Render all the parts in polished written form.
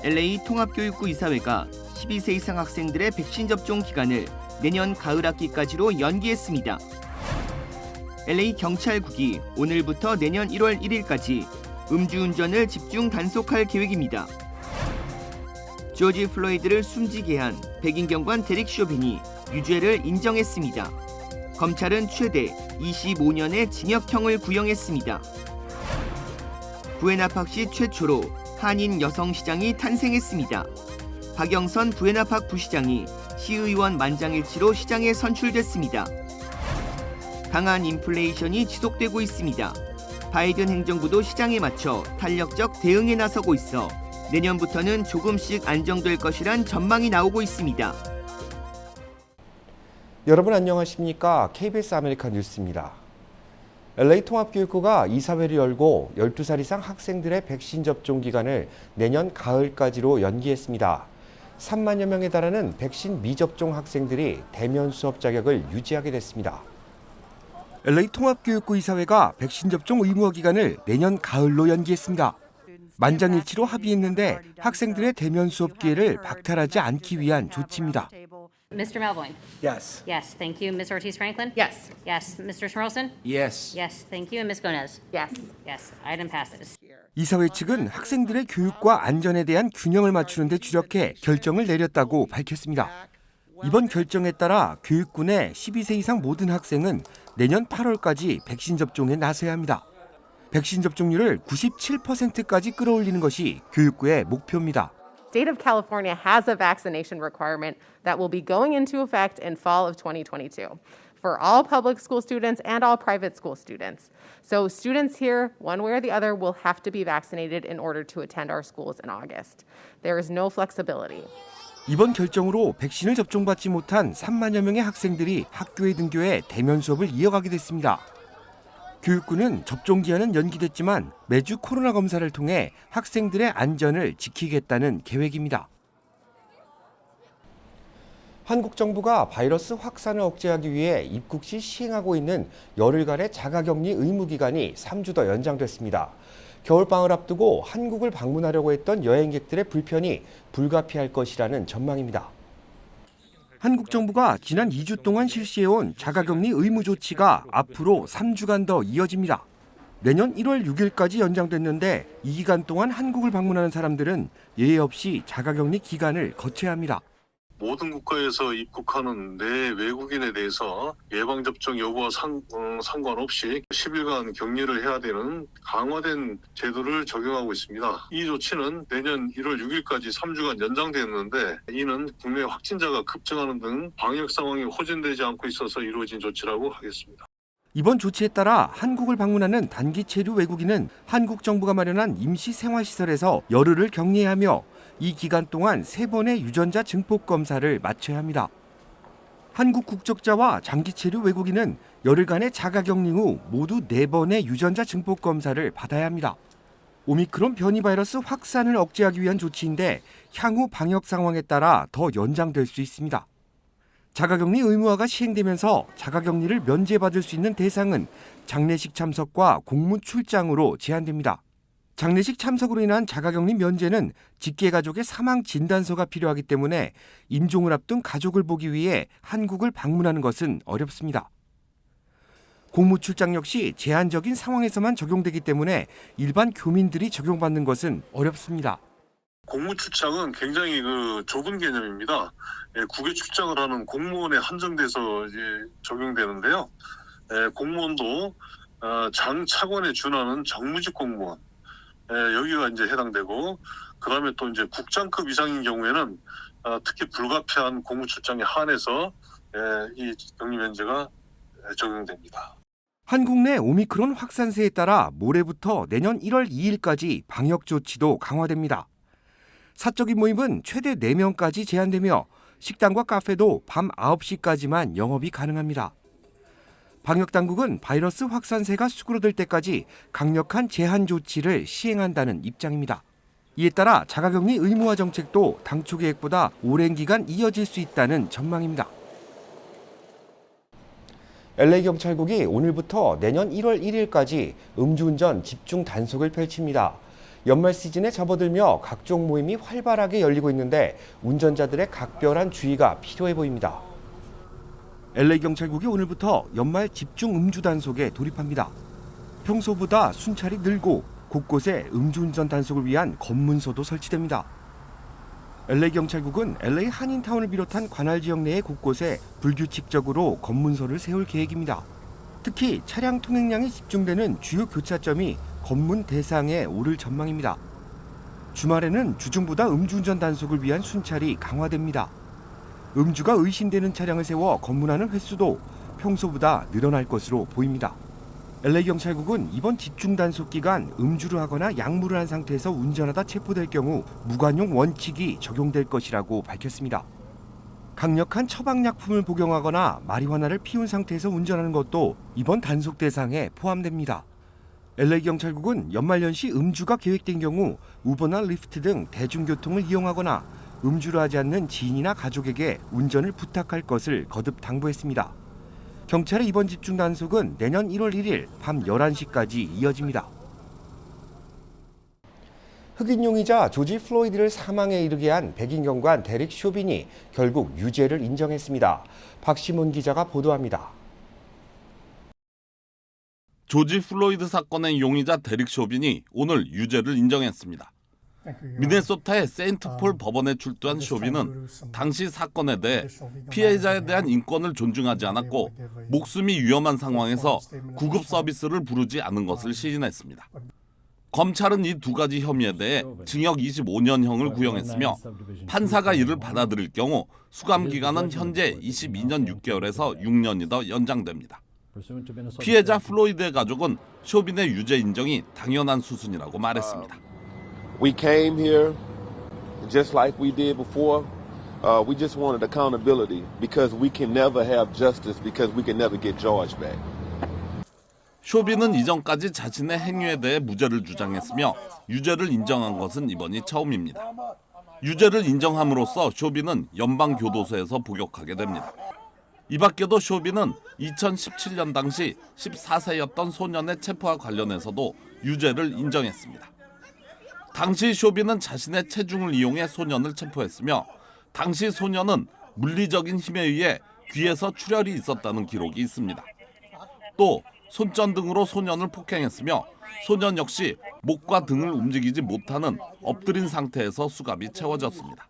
LA 통합교육부 이사회가 12세 이상 학생들의 백신 접종 기간을 내년 가을 학기까지로 연기했습니다. LA 경찰국이 오늘부터 내년 1월 1일까지 음주운전을 집중 단속할 계획입니다. 조지 플로이드를 숨지게 한 백인 경관 데릭 쇼빈이 유죄를 인정했습니다. 검찰은 최대 25년의 징역형을 구형했습니다. 부에나팍시 최초로 한인 여성시장이 탄생했습니다. 박영선 부에나팍 부시장이 시의원 만장일치로 시장에 선출됐습니다. 강한 인플레이션이 지속되고 있습니다. 바이든 행정부도 시장에 맞춰 탄력적 대응에 나서고 있어 내년부터는 조금씩 안정될 것이란 전망이 나오고 있습니다. 여러분 안녕하십니까? KBS 아메리칸 뉴스입니다. LA 통합교육부가 이사회를 열고 12살 이상 학생들의 백신 접종 기간을 내년 가을까지로 연기했습니다. 3만여 명에 달하는 백신 미접종 학생들이 대면 수업 자격을 유지하게 됐습니다. LA 통합교육부 이사회가 백신 접종 의무화 기간을 내년 가을로 연기했습니다. 만장일치로 합의했는데 학생들의 대면 수업 기회를 박탈하지 않기 위한 조치입니다. Mr. Melvoin? Yes. Yes, thank you. Ms. Ortiz-Franklin? Yes. Yes. Mr. Schmerlson? Yes. Yes, thank you. And Ms. Gomez? Yes. Yes, item passes. 이사회 측은 학생들의 교육과 안전에 대한 균형을 맞추는 데 주력해 결정을 내렸다고 밝혔습니다. 이번 결정에 따라 교육군의 12세 이상 모든 학생은 내년 8월까지 백신 접종에 나서야 합니다. 백신 접종률을 97%까지 끌어올리는 것이 교육부의 목표입니다. State of California has a vaccination requirement that will be going into effect in fall of 2022 for all public school students and all private school students. So students here, one way or the other, will have to be vaccinated in order to attend our schools in August. There is no flexibility. 이번 결정으로 백신을 접종받지 못한 3만여 명의 학생들이 학교에 등교해 대면 수업을 이어가게 됐습니다. 교육부는 접종 기한은 연기됐지만 매주 코로나 검사를 통해 학생들의 안전을 지키겠다는 계획입니다. 한국 정부가 바이러스 확산을 억제하기 위해 입국 시 시행하고 있는 열흘간의 자가격리 의무 기간이 3주 더 연장됐습니다. 겨울방학을 앞두고 한국을 방문하려고 했던 여행객들의 불편이 불가피할 것이라는 전망입니다. 한국 정부가 지난 2주 동안 실시해온 자가격리 의무 조치가 앞으로 3주간 더 이어집니다. 내년 1월 6일까지 연장됐는데 이 기간 동안 한국을 방문하는 사람들은 예외 없이 자가격리 기간을 거쳐야 합니다. 모든 국가에서 입국하는 내 외국인에 대해서 예방접종 여부와 상관없이 10일간 격리를 해야 되는 강화된 제도를 적용하고 있습니다. 이 조치는 내년 1월 6일까지 3주간 연장됐는데 이는 국내 확진자가 급증하는 등 방역 상황이 호전되지 않고 있어서 이루어진 조치라고 하겠습니다. 이번 조치에 따라 한국을 방문하는 단기 체류 외국인은 한국 정부가 마련한 임시 생활시설에서 열흘을 격리해야 하며 이 기간 동안 3번의 유전자 증폭 검사를 마쳐야 합니다. 한국 국적자와 장기 체류 외국인은 열흘간의 자가격리 후 모두 4번의 유전자 증폭 검사를 받아야 합니다. 오미크론 변이 바이러스 확산을 억제하기 위한 조치인데 향후 방역 상황에 따라 더 연장될 수 있습니다. 자가격리 의무화가 시행되면서 자가격리를 면제받을 수 있는 대상은 장례식 참석과 공무 출장으로 제한됩니다. 장례식 참석으로 인한 자가격리 면제는 직계가족의 사망 진단서가 필요하기 때문에 임종을 앞둔 가족을 보기 위해 한국을 방문하는 것은 어렵습니다. 공무 출장 역시 제한적인 상황에서만 적용되기 때문에 일반 교민들이 적용받는 것은 어렵습니다. 공무 출장은 굉장히 좁은 개념입니다. 국외 출장을 하는 공무원에 한정돼서 적용되는데요. 공무원도 장 차관에 준하는 정무직 공무원 여기가 이제 해당되고 그다음에 또 이제 국장급 이상인 경우에는 특히 불가피한 공무 출장에 한해서 이 격리 면제가 적용됩니다. 한국 내 오미크론 확산세에 따라 모레부터 내년 1월 2일까지 방역 조치도 강화됩니다. 사적인 모임은 최대 4명까지 제한되며 식당과 카페도 밤 9시까지만 영업이 가능합니다. 방역당국은 바이러스 확산세가 수그러들 때까지 강력한 제한 조치를 시행한다는 입장입니다. 이에 따라 자가격리 의무화 정책도 당초 계획보다 오랜 기간 이어질 수 있다는 전망입니다. LA경찰국이 오늘부터 내년 1월 1일까지 음주운전 집중 단속을 펼칩니다. 연말 시즌에 접어들며 각종 모임이 활발하게 열리고 있는데 운전자들의 각별한 주의가 필요해 보입니다. LA 경찰국이 오늘부터 연말 집중 음주 단속에 돌입합니다. 평소보다 순찰이 늘고 곳곳에 음주운전 단속을 위한 검문소도 설치됩니다. LA 경찰국은 LA 한인타운을 비롯한 관할 지역 내의 곳곳에 불규칙적으로 검문소를 세울 계획입니다. 특히 차량 통행량이 집중되는 주요 교차점이 검문 대상에 오를 전망입니다. 주말에는 주중보다 음주운전 단속을 위한 순찰이 강화됩니다. 음주가 의심되는 차량을 세워 검문하는 횟수도 평소보다 늘어날 것으로 보입니다. LA 경찰국은 이번 집중 단속 기간 음주를 하거나 약물을 한 상태에서 운전하다 체포될 경우 무관용 원칙이 적용될 것이라고 밝혔습니다. 강력한 처방약품을 복용하거나 마리화나를 피운 상태에서 운전하는 것도 이번 단속 대상에 포함됩니다. LA 경찰국은 연말연시 음주가 계획된 경우 우버나 리프트 등 대중교통을 이용하거나 음주를 하지 않는 지인이나 가족에게 운전을 부탁할 것을 거듭 당부했습니다. 경찰의 이번 집중 단속은 내년 1월 1일 밤 11시까지 이어집니다. 흑인용의자 조지 플로이드를 사망에 이르게 한 백인 경관 데릭 쇼빈이 결국 유죄를 인정했습니다. 박시문 기자가 보도합니다. 조지 플로이드 사건의 용의자 데릭 쇼빈이 오늘 유죄를 인정했습니다. 미네소타의 세인트폴 법원에 출두한 쇼빈은 당시 사건에 대해 피해자에 대한 인권을 존중하지 않았고 목숨이 위험한 상황에서 구급 서비스를 부르지 않은 것을 시인했습니다. 검찰은 이 두 가지 혐의에 대해 징역 25년형을 구형했으며 판사가 이를 받아들일 경우 수감 기간은 현재 22년 6개월에서 6년이 더 연장됩니다. 피해자 플로이드의 가족은 쇼빈의 유죄 인정이 당연한 수순이라고 말했습니다. We came here just like we did before. We just wanted accountability because we can never have justice because we can never get George back. 쇼빈은 이전까지 자신의 행위에 대해 무죄를 주장했으며 유죄를 인정한 것은 이번이 처음입니다. 유죄를 인정함으로써 쇼빈은 연방교도소에서 복역하게 됩니다. 이 밖에도 쇼빈은 2017년 당시 14세였던 소년의 체포와 관련해서도 유죄를 인정했습니다. 당시 쇼빈은 자신의 체중을 이용해 소년을 체포했으며 당시 소년은 물리적인 힘에 의해 귀에서 출혈이 있었다는 기록이 있습니다. 또 손전등으로 소년을 폭행했으며 소년 역시 목과 등을 움직이지 못하는 엎드린 상태에서 수갑이 채워졌습니다.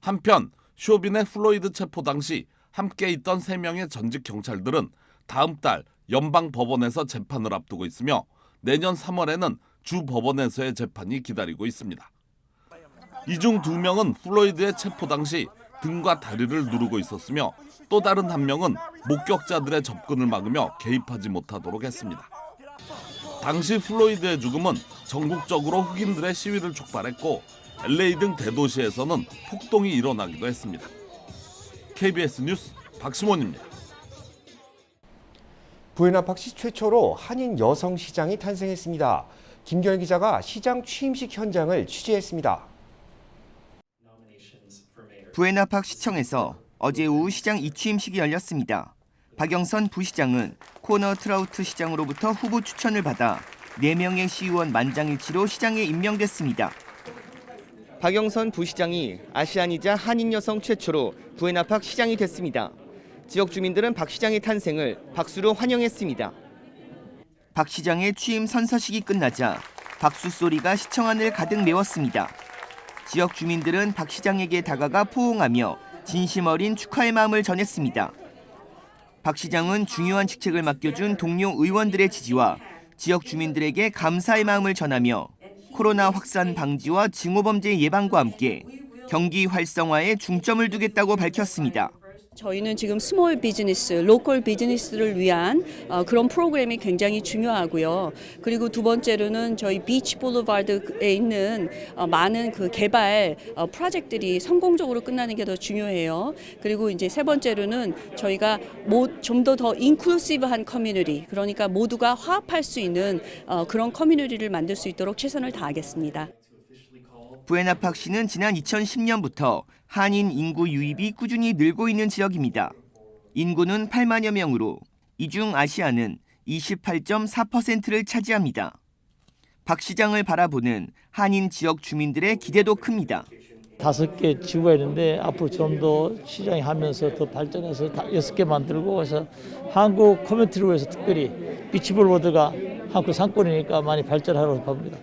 한편 쇼빈의 플로이드 체포 당시 함께 있던 3명의 전직 경찰들은 다음 달 연방 법원에서 재판을 앞두고 있으며 내년 3월에는 주 법원에서의 재판이 기다리고 있습니다. 이 중 2명은 플로이드의 체포 당시 등과 다리를 누르고 있었으며 또 다른 1명은 목격자들의 접근을 막으며 개입하지 못하도록 했습니다. 당시 플로이드의 죽음은 전국적으로 흑인들의 시위를 촉발했고 LA 등 대도시에서는 폭동이 일어나기도 했습니다. KBS 뉴스 박시몬입니다. 부에나팍시 최초로 한인 여성 시장이 탄생했습니다. 김경일 기자가 시장 취임식 현장을 취재했습니다. 부에나팍 시청에서 어제 오후 시장 이취임식이 열렸습니다. 박영선 부시장은 코너 트라우트 시장으로부터 후보 추천을 받아 4명의 시의원 만장일치로 시장에 임명됐습니다. 박영선 부시장이 아시안이자 한인 여성 최초로 부에나팍 시장이 됐습니다. 지역 주민들은 박 시장의 탄생을 박수로 환영했습니다. 박 시장의 취임 선서식이 끝나자 박수 소리가 시청 안을 가득 메웠습니다. 지역 주민들은 박 시장에게 다가가 포옹하며 진심 어린 축하의 마음을 전했습니다. 박 시장은 중요한 직책을 맡겨준 동료 의원들의 지지와 지역 주민들에게 감사의 마음을 전하며 코로나 확산 방지와 징후범죄 예방과 함께 경기 활성화에 중점을 두겠다고 밝혔습니다. 저희는 지금 스몰 비즈니스, 로컬 비즈니스를 위한 그런 프로그램이 굉장히 중요하고요. 그리고 두 번째로는 저희 비치 볼리바드에 있는 많은 그 개발 프로젝트들이 성공적으로 끝나는 게 더 중요해요. 그리고 이제 세 번째로는 저희가 좀 더 인클루시브한 커뮤니티, 그러니까 모두가 화합할 수 있는 그런 커뮤니티를 만들 수 있도록 최선을 다하겠습니다. 부에나팍시는 지난 2010년부터 한인 인구 유입이 꾸준히 늘고 있는 지역입니다. 인구는 8만여 명으로 이 중 아시아는 28.4%를 차지합니다. 박 시장을 바라보는 한인 지역 주민들의 기대도 큽니다. 5개 지구가 있는데 앞으로 좀 더 시장이 하면서 더 발전해서 6개 만들고 그래서 한국 커뮤니티를 위해서 특별히 비치볼워드가 한국 상권이니까 많이 발전하려고 봅니다.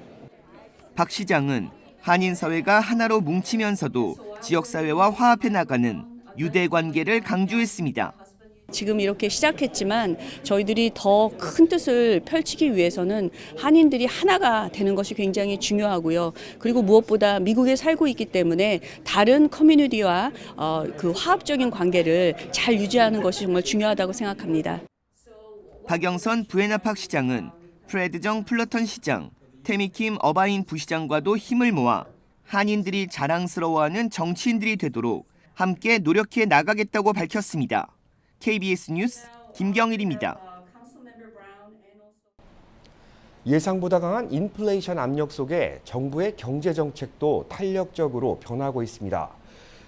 박 시장은 한인 사회가 하나로 뭉치면서도 지역 사회와 화합해 나가는 유대 관계를 강조했습니다. 지금 이렇게 시작했지만 저희들이 더 큰 뜻을 펼치기 위해서는 한인들이 하나가 되는 것이 굉장히 중요하고요. 그리고 무엇보다 미국에 살고 있기 때문에 다른 커뮤니티와 그 화합적인 관계를 잘 유지하는 것이 정말 중요하다고 생각합니다. 박영선 부에나팍 시장은 프레드정 플러턴 시장, 태미킴 어바인 부시장과도 힘을 모아 한인들이 자랑스러워하는 정치인들이 되도록 함께 노력해 나가겠다고 밝혔습니다. KBS 뉴스 김경일입니다. 예상보다 강한 인플레이션 압력 속에 정부의 경제 정책도 탄력적으로 변하고 있습니다.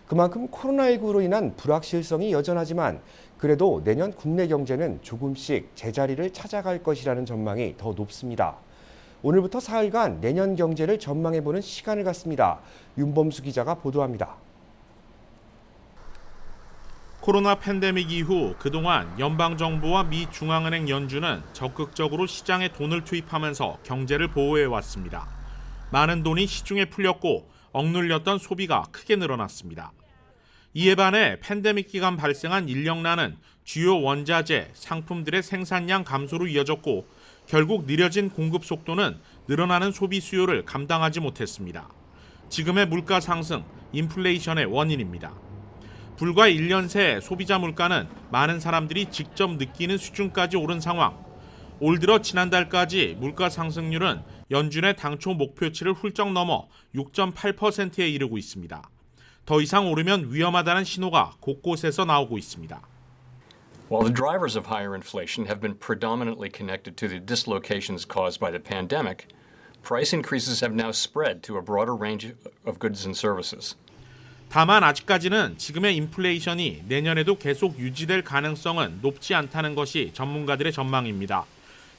그만큼 코로나19로 인한 불확실성이 여전하지만 그래도 내년 국내 경제는 조금씩 제자리를 찾아갈 것이라는 전망이 더 높습니다. 오늘부터 사흘간 내년 경제를 전망해보는 시간을 갖습니다. 윤범수 기자가 보도합니다. 코로나 팬데믹 이후 그동안 연방정부와 미 중앙은행 연준은 적극적으로 시장에 돈을 투입하면서 경제를 보호해왔습니다. 많은 돈이 시중에 풀렸고 억눌렸던 소비가 크게 늘어났습니다. 이에 반해 팬데믹 기간 발생한 인력난은 주요 원자재, 상품들의 생산량 감소로 이어졌고 결국 느려진 공급 속도는 늘어나는 소비 수요를 감당하지 못했습니다. 지금의 물가 상승, 인플레이션의 원인입니다. 불과 1년 새 소비자 물가는 많은 사람들이 직접 느끼는 수준까지 오른 상황. 올 들어 지난달까지 물가 상승률은 연준의 당초 목표치를 훌쩍 넘어 6.8%에 이르고 있습니다. 더 이상 오르면 위험하다는 신호가 곳곳에서 나오고 있습니다. While the drivers of higher inflation have been predominantly connected to the dislocations caused by the pandemic, price increases have now spread to a broader range of goods and services. 다만 아직까지는 지금의 인플레이션이 내년에도 계속 유지될 가능성은 높지 않다는 것이 전문가들의 전망입니다.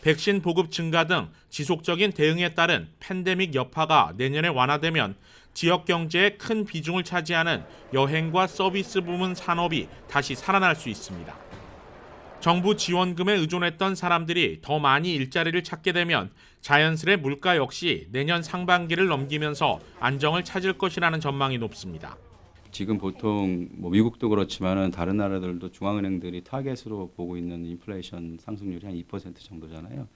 백신 보급 증가 등 지속적인 대응에 따른 팬데믹 여파가 내년에 완화되면 지역 경제의 큰 비중을 차지하는 여행과 서비스 부문 산업이 다시 살아날 수 있습니다. 정부 지원금에 의존했던 사람들이 더 많이 일자리를 찾게 되면 자연스레 물가 역시 내년 상반기를 넘기면서 안정을 찾을 것이라는 전망이 높습니다. 지금 보통 미국도 그렇지만은 다른 나라들도 중앙은행들이 타겟으로 보고 있는 인플레이션 상승률이 한 2% 정도잖아요.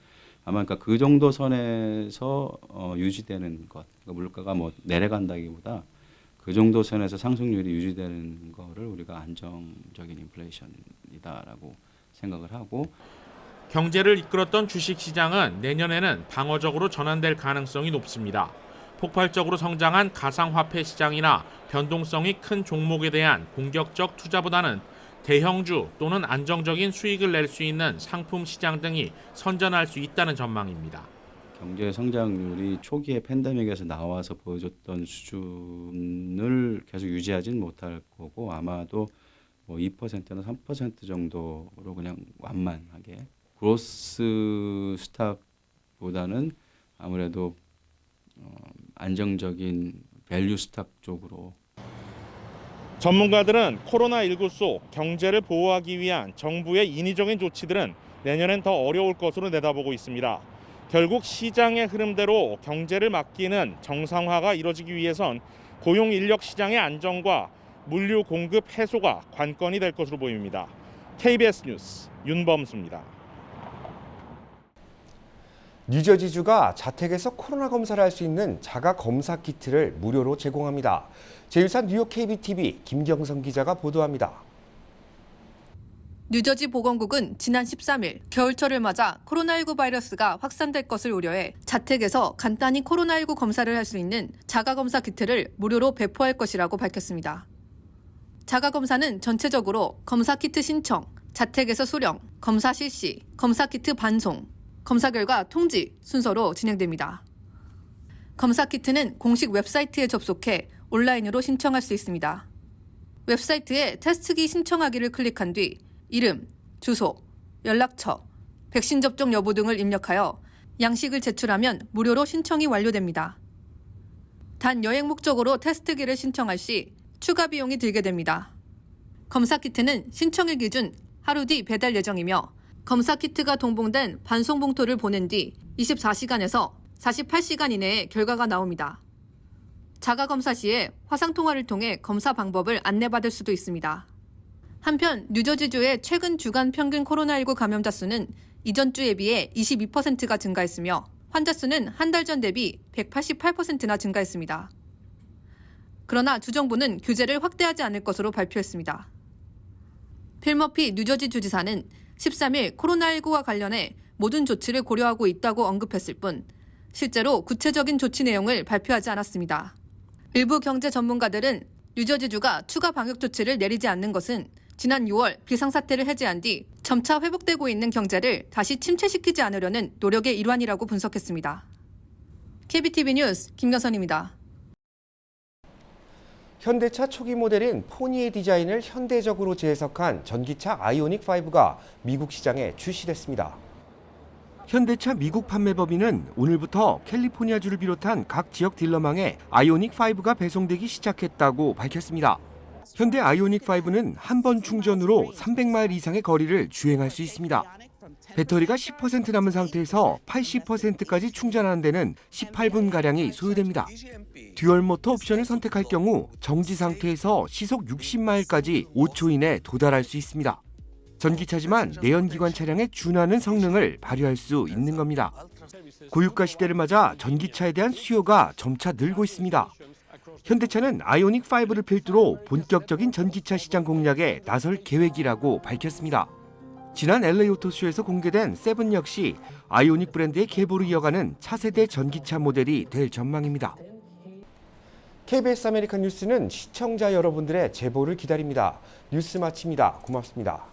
아마 그러니까 그 정도 선에서 유지되는 것, 그러니까 물가가 내려간다기보다 그 정도 선에서 상승률이 유지되는 거를 우리가 안정적인 인플레이션이다라고 생각을 하고. 경제를 이끌었던 주식시장은 내년에는 방어적으로 전환될 가능성이 높습니다. 폭발적으로 성장한 가상화폐 시장이나 변동성이 큰 종목에 대한 공격적 투자보다는 대형주 또는 안정적인 수익을 낼 수 있는 상품 시장 등이 선전할 수 있다는 전망입니다. 경제 성장률이 초기에 팬데믹에서 나와서 보여줬던 수준을 계속 유지하진 못할 거고 아마도 2%나 3% 정도로 그냥 완만하게 그로스 스탁보다는 아무래도 안정적인 밸류 스탁 쪽으로. 전문가들은 코로나19 속 경제를 보호하기 위한 정부의 인위적인 조치들은 내년엔 더 어려울 것으로 내다보고 있습니다. 결국 시장의 흐름대로 경제를 맡기는 정상화가 이뤄지기 위해선 고용 인력 시장의 안정과 물류 공급 해소가 관건이 될 것으로 보입니다. KBS 뉴스 윤범수입니다. 뉴저지주가 자택에서 코로나 검사를 할 수 있는 자가 검사 키트를 무료로 제공합니다. 제1사 뉴욕 KBTV 김경선 기자가 보도합니다. 뉴저지 보건국은 지난 13일 겨울철을 맞아 코로나19 바이러스가 확산될 것을 우려해 자택에서 간단히 코로나19 검사를 할 수 있는 자가검사 키트를 무료로 배포할 것이라고 밝혔습니다. 자가검사는 전체적으로 검사 키트 신청, 자택에서 수령, 검사 실시, 검사 키트 반송, 검사 결과 통지 순서로 진행됩니다. 검사 키트는 공식 웹사이트에 접속해 온라인으로 신청할 수 있습니다. 웹사이트에 테스트기 신청하기를 클릭한 뒤 이름, 주소, 연락처, 백신 접종 여부 등을 입력하여 양식을 제출하면 무료로 신청이 완료됩니다. 단 여행 목적으로 테스트기를 신청할 시 추가 비용이 들게 됩니다. 검사 키트는 신청일 기준 하루 뒤 배달 예정이며 검사 키트가 동봉된 반송 봉투를 보낸 뒤 24시간에서 48시간 이내에 결과가 나옵니다. 자가 검사 시에 화상 통화를 통해 검사 방법을 안내받을 수도 있습니다. 한편 뉴저지주의 최근 주간 평균 코로나19 감염자 수는 이전 주에 비해 22%가 증가했으며 환자 수는 한 달 전 대비 188%나 증가했습니다. 그러나 주정부는 규제를 확대하지 않을 것으로 발표했습니다. 필 머피 뉴저지 주지사는 13일 코로나19와 관련해 모든 조치를 고려하고 있다고 언급했을 뿐 실제로 구체적인 조치 내용을 발표하지 않았습니다. 일부 경제 전문가들은 뉴저지주가 추가 방역 조치를 내리지 않는 것은 지난 6월 비상사태를 해제한 뒤 점차 회복되고 있는 경제를 다시 침체시키지 않으려는 노력의 일환이라고 분석했습니다. KBTV 뉴스 김여선입니다. 현대차 초기 모델인 포니의 디자인을 현대적으로 재해석한 전기차 아이오닉5가 미국 시장에 출시됐습니다. 현대차 미국 판매 법인은 오늘부터 캘리포니아주를 비롯한 각 지역 딜러망에 아이오닉5가 배송되기 시작했다고 밝혔습니다. 현대 아이오닉5는 한 번 충전으로 300마일 이상의 거리를 주행할 수 있습니다. 배터리가 10% 남은 상태에서 80%까지 충전하는 데는 18분가량이 소요됩니다. 듀얼 모터 옵션을 선택할 경우 정지 상태에서 시속 60마일까지 5초 이내 도달할 수 있습니다. 전기차지만 내연기관 차량에 준하는 성능을 발휘할 수 있는 겁니다. 고유가 시대를 맞아 전기차에 대한 수요가 점차 늘고 있습니다. 현대차는 아이오닉5를 필두로 본격적인 전기차 시장 공략에 나설 계획이라고 밝혔습니다. 지난 LA 오토쇼에서 공개된 세븐 역시 아이오닉 브랜드의 계보를 이어가는 차세대 전기차 모델이 될 전망입니다. KBS 아메리칸 뉴스는 시청자 여러분들의 제보를 기다립니다. 뉴스 마칩니다. 고맙습니다.